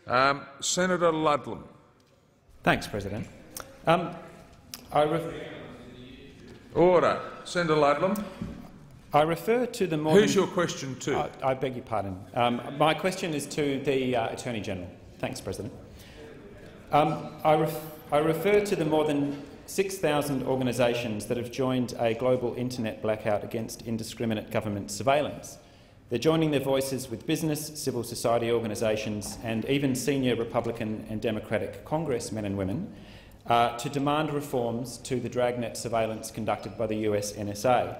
Senator Ludlam. Thanks, President. Order. Senator Ludlam. I refer to the more. Who's your question to? I beg your pardon. My question is to the Attorney General. Thanks, President. I refer to the more than 6,000 organisations that have joined a global internet blackout against indiscriminate government surveillance. They're joining their voices with business, civil society organisations and even senior Republican and Democratic congressmen and women to demand reforms to the dragnet surveillance conducted by the US NSA.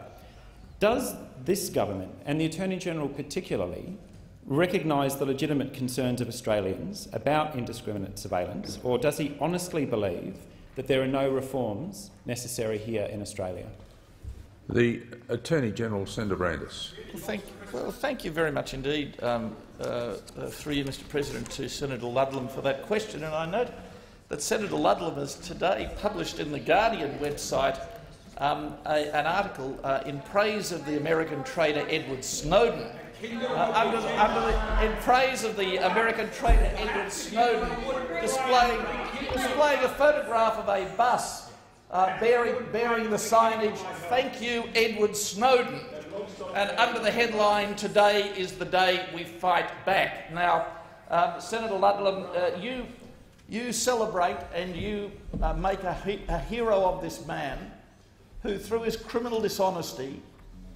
Does this government, and the Attorney-General particularly, recognise the legitimate concerns of Australians about indiscriminate surveillance, or does he honestly believe that there are no reforms necessary here in Australia? The Attorney-General, Senator Brandis. Thank you very much indeed, through you, Mr President, to Senator Ludlam for that question. And I note that Senator Ludlam has today published in the Guardian website an article in praise of the American trader Edward Snowden. In praise of the American trader Edward Snowden, displaying a photograph of a bus bearing the signage, "Thank you, Edward Snowden," and under the headline, "Today is the day we fight back." Now, Senator Ludlam, you celebrate and you make a hero of this man who, through his criminal dishonesty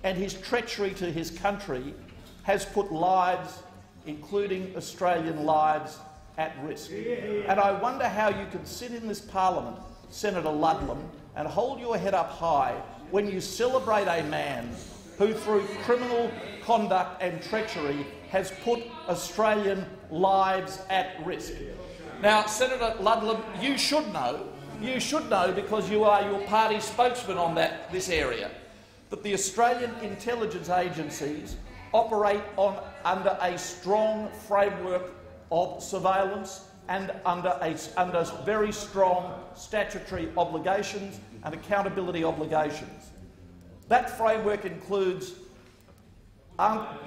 and his treachery to his country, has put lives, including Australian lives, at risk. And I wonder how you can sit in this parliament, Senator Ludlam, and hold your head up high when you celebrate a man who, through criminal conduct and treachery, has put Australian lives at risk. Now, Senator Ludlam, you should know because you are your party spokesman on this area, that the Australian intelligence agencies operate under a strong framework of surveillance and under very strong statutory obligations and accountability obligations. That framework includes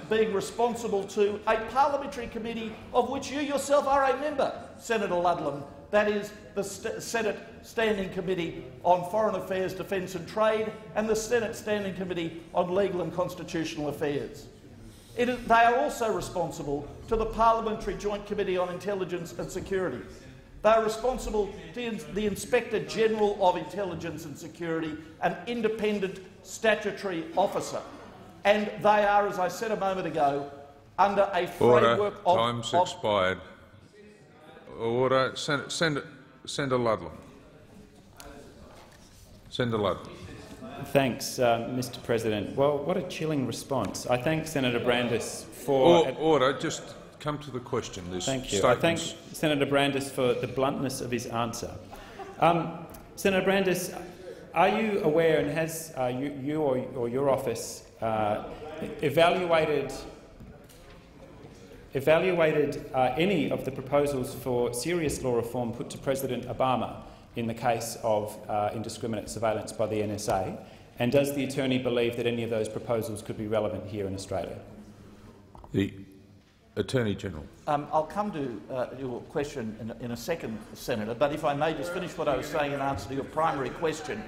being responsible to a parliamentary committee of which you yourself are a member, Senator Ludlam. That is the Senate Standing Committee on Foreign Affairs, Defence and Trade and the Senate Standing Committee on Legal and Constitutional Affairs. They are also responsible to the Parliamentary Joint Committee on Intelligence and Security. They are responsible to the Inspector General of Intelligence and Security, an independent statutory officer. And they are, as I said a moment ago, under a framework of— Time's expired. Order. Senator Ludlam. Senator Ludlam. Thanks, Mr President. Well, what a chilling response. I thank Senator Brandis for— Order. Just come to the question. Thank you. I thank Senator Brandis for the bluntness of his answer. Senator Brandis, are you aware, and has you or your office evaluated any of the proposals for serious law reform put to President Obama in the case of indiscriminate surveillance by the NSA? And does the Attorney believe that any of those proposals could be relevant here in Australia? The Attorney General. I'll come to your question in a second, Senator, but if I may just finish what I was saying in answer to your primary question.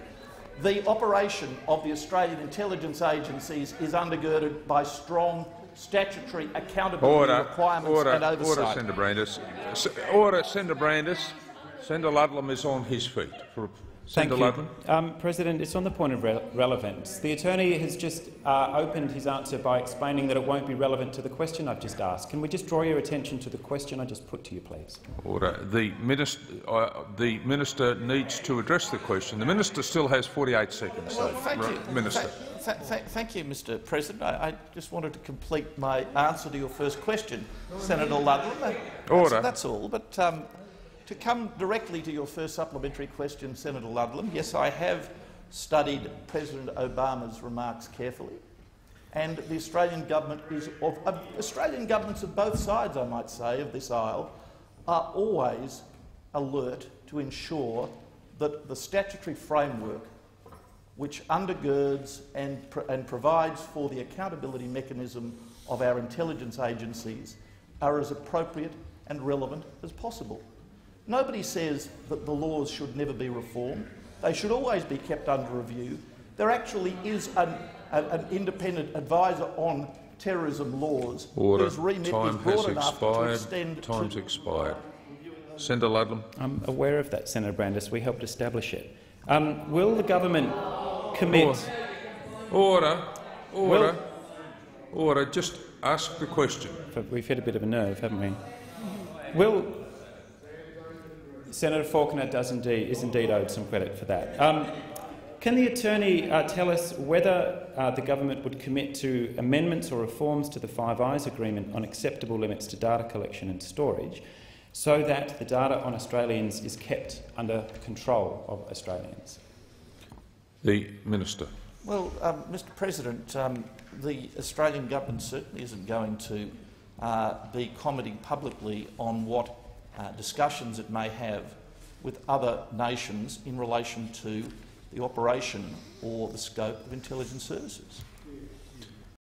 The operation of the Australian intelligence agencies is undergirded by strong statutory accountability requirements and oversight. Order, Senator Brandis. Order, Senator Brandis. Senator Ludlam is on his feet. Senator Ludlam. President, it's on the point of relevance. The Attorney has just opened his answer by explaining that it won't be relevant to the question I've just asked. Can we just draw your attention to the question I just put to you, please? Order. The Minister needs to address the question. The Minister still has 48 seconds. Well, thank you. Minister. Thank you, Mr President. I just wanted to complete my answer to your first question, Senator Ludlam. Order. That's all. But to come directly to your first supplementary question, Senator Ludlam, yes, I have studied President Obama's remarks carefully, and the Australian government Australian governments of both sides, I might say, of this aisle, are always alert to ensure that the statutory framework which undergirds and provides for the accountability mechanism of our intelligence agencies are as appropriate and relevant as possible. Nobody says that the laws should never be reformed. They should always be kept under review. There actually is an independent advisor on terrorism laws whose remit is broad enough to extend Time's expired. Senator Ludlam. I'm aware of that, Senator Brandis. We helped establish it. Will the government commit... Order. Just ask the question. We've hit a bit of a nerve, haven't we? Will... Senator Faulkner is indeed owed some credit for that. Can the attorney tell us whether the government would commit to amendments or reforms to the Five Eyes Agreement on acceptable limits to data collection and storage, so that the data on Australians is kept under control of Australians? The Minister. Well, Mr President, the Australian government certainly isn't going to be commenting publicly on what discussions it may have with other nations in relation to the operation or the scope of intelligence services.